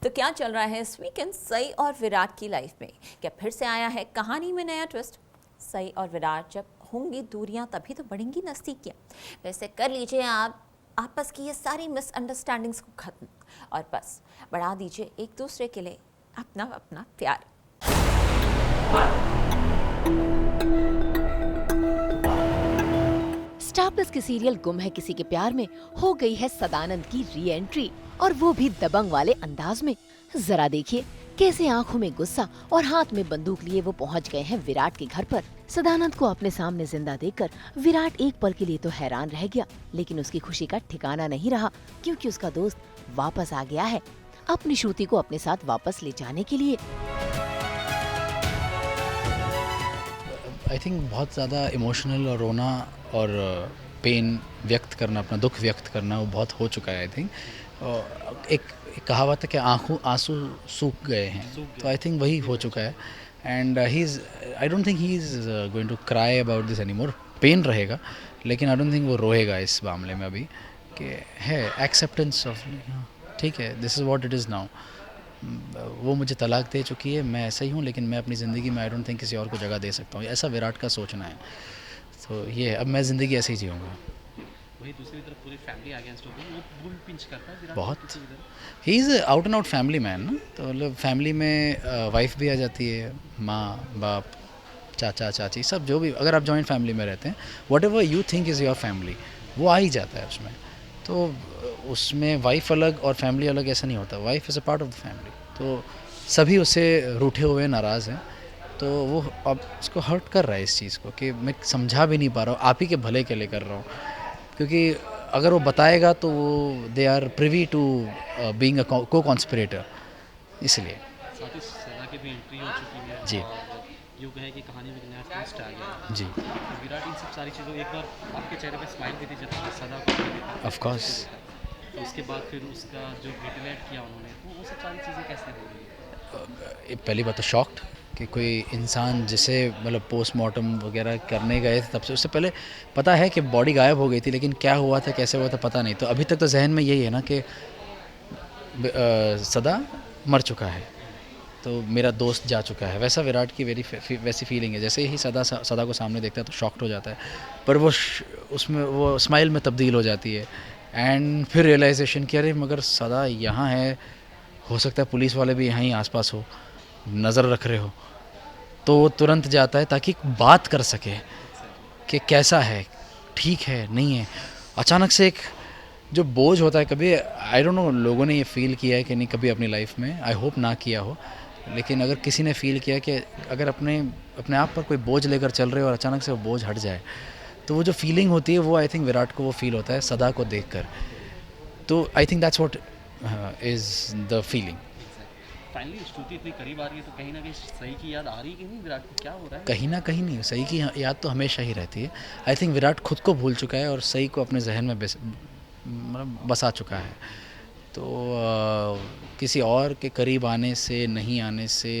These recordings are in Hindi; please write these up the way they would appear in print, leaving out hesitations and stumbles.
तो क्या चल रहा है इस वीकेंड सई और विराट की लाइफ में? क्या फिर से आया है कहानी में नया ट्विस्ट? सई और विराट जब होंगी दूरियां तभी तो बढ़ेंगी नज़दीकियां। वैसे कर लीजिए आप आपस की ये सारी मिसअंडरस्टैंडिंग्स को खत्म और बस बढ़ा दीजिए एक दूसरे के लिए अपना अपना प्यार। स्टार प्लस के सीरियल गुम है किसी के प्यार में हो गई है सदानंद की री एंट्री, और वो भी दबंग वाले अंदाज में। जरा देखिए कैसे आंखों में गुस्सा और हाथ में बंदूक लिए वो पहुंच गए हैं विराट के घर पर। सदानंद को अपने सामने जिंदा देखकर विराट एक पल के लिए तो हैरान रह गया, लेकिन उसकी खुशी का ठिकाना नहीं रहा, क्योंकि उसका दोस्त वापस आ गया है अपनी श्रुति को अपने साथ वापस ले जाने के लिए। आई थिंक बहुत ज़्यादा इमोशनल और रोना और पेन व्यक्त करना, अपना दुख व्यक्त करना वो बहुत हो चुका है। आई थिंक एक कहावत है कि आंसू सूख गए हैं, तो आई थिंक वही हो चुका है। And I don't think he is going to cry about this any more. Pain रहेगा लेकिन आई डोंट थिंक वो रोएगा इस मामले में अभी, कि है एक्सेप्टेंस ऑफ ठीक है, this is what it is now. वो मुझे तलाक दे चुकी है, मैं ऐसा ही हूँ, लेकिन मैं अपनी ज़िंदगी में आई डोंट थिंक किसी और को जगह दे सकता हूँ, ऐसा विराट का सोचना है। तो ये अब मैं ज़िंदगी ऐसे ही जीऊँगा। वही दूसरी तरफ पूरी फैमिली अगेंस्ट हो गई, वो बुल पिंच करता है विराट बहुत को इधर। He is out and out family man ना, तो मतलब फैमिली में वाइफ भी आ जाती है, माँ बाप चाचा चाची सब, जो भी, अगर आप जॉइंट फैमिली में रहते हैं, what ever you think is your family वो आ ही जाता है उसमें। तो उसमें वाइफ अलग और फैमिली अलग ऐसा नहीं होता, wife is a part of the family. तो सभी उससे रूठे हुए नाराज़ हैं, तो वो अब उसको हर्ट कर रहा है इस चीज़ को, कि मैं समझा भी नहीं पा रहा हूँ, आप ही के भले के लिए कर रहा हूँ, क्योंकि अगर वो बताएगा तो वो they are privy to being a co conspirator, इसलिए। साथ ही सदा की भी एंट्री हो चुकी है जी। और यूँ कहे कि कहानी में नया ट्विस्ट आ गया है। जी तो विराट इन सब सारी चीज़ों, एक बार आपके चेहरे पे स्माइल भी थी जब सदा को देखा, ऑफ कोर्स। तो उसके बाद फिर उसका जो रिलेट किया उन्होंने, तो वो सब सारी चीज़ें कैसे हो गई? पहली बात तो शॉक्ड कि कोई इंसान जिसे मतलब पोस्टमार्टम वगैरह करने गए थे, तब से उससे पहले पता है कि बॉडी गायब हो गई थी, लेकिन क्या हुआ था कैसे हुआ था पता नहीं। तो अभी तक तो जहन में यही है ना कि सदा मर चुका है, तो मेरा दोस्त जा चुका है। वैसा विराट की वैसी फीलिंग है, जैसे ही सदा को सामने देखता है तो शॉक्ड हो जाता है, पर वो उसमें वो स्माइल में तब्दील हो जाती है। एंड फिर रियलाइजेशन कि अरे मगर सदा यहाँ है, हो सकता है पुलिस वाले भी यहाँ ही आसपास हो, नज़र रख रहे हो, तो वो तुरंत जाता है ताकि बात कर सके कि कैसा है, ठीक है नहीं है। अचानक से एक जो बोझ होता है, कभी आई डोंट नो लोगों ने ये फ़ील किया है कि नहीं कभी अपनी लाइफ में, आई होप ना किया हो, लेकिन अगर किसी ने फ़ील किया कि अगर अपने आप पर कोई बोझ लेकर चल रहे हो और अचानक से वो बोझ हट जाए, तो वो जो फीलिंग होती है वो आई थिंक विराट को वो फील होता है सदा को देखकर। तो I think that's what is the feeling. Finally Shruti इतनी करीब आ रही है, तो कहीं ना कहीं सही की याद आ रही है कि नहीं विराट को, क्या हो रहा है? कहीं ना कहीं नहीं, सही की याद तो हमेशा ही रहती है। आई थिंक विराट खुद को भूल चुका है और सही को अपने जहन में मतलब बसा चुका है। तो किसी और के करीब आने से, नहीं आने से,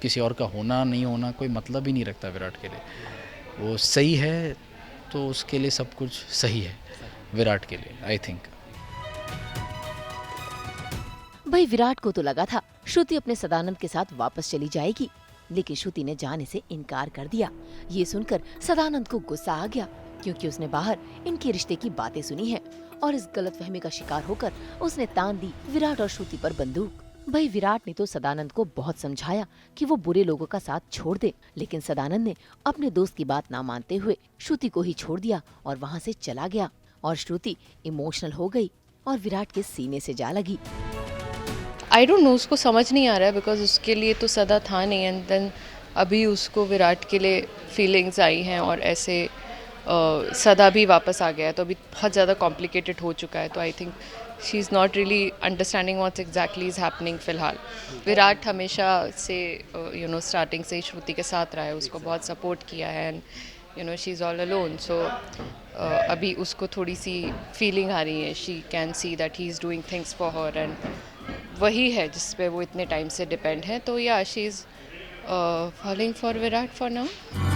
किसी और का होना नहीं होना कोई मतलब ही नहीं रखता विराट के लिए। वो सही है तो उसके लिए सब कुछ सही है, विराट के लिए आई थिंक। भाई विराट को तो लगा था श्रुति अपने सदानंद के साथ वापस चली जाएगी, लेकिन श्रुति ने जाने से इनकार कर दिया। ये सुनकर सदानंद को गुस्सा आ गया, क्योंकि उसने बाहर इनके रिश्ते की बातें सुनी है, और इस गलतफहमी का शिकार होकर उसने तान दी विराट और श्रुति पर बंदूक। भाई विराट ने तो सदानंद को बहुत समझाया कि वो बुरे लोगों का साथ छोड़ दे, लेकिन सदानंद ने अपने दोस्त की बात ना मानते हुए श्रुति को ही छोड़ दिया और वहाँ से चला गया, और श्रुति इमोशनल हो गई और विराट के सीने से जा लगी। आई डोंट नो, उसको समझ नहीं आ रहा है, बिकॉज उसके लिए तो सदा था नहीं, एंड देन अभी उसको विराट के लिए फीलिंग्स आई हैं, और ऐसे सदा भी वापस आ गया है, तो अभी बहुत ज़्यादा कॉम्प्लिकेटेड हो चुका है। तो I think she is not really understanding what's exactly is happening फ़िलहाल। विराट हमेशा से स्टार्टिंग से ही श्रुति के साथ रहा है, उसको बहुत सपोर्ट किया है, and she is all alone. So अभी उसको थोड़ी सी फीलिंग आ रही है, she can see that he is doing things for her, and वही है जिस पे वो इतने टाइम से डिपेंड है। तो या she is following for Virat for now.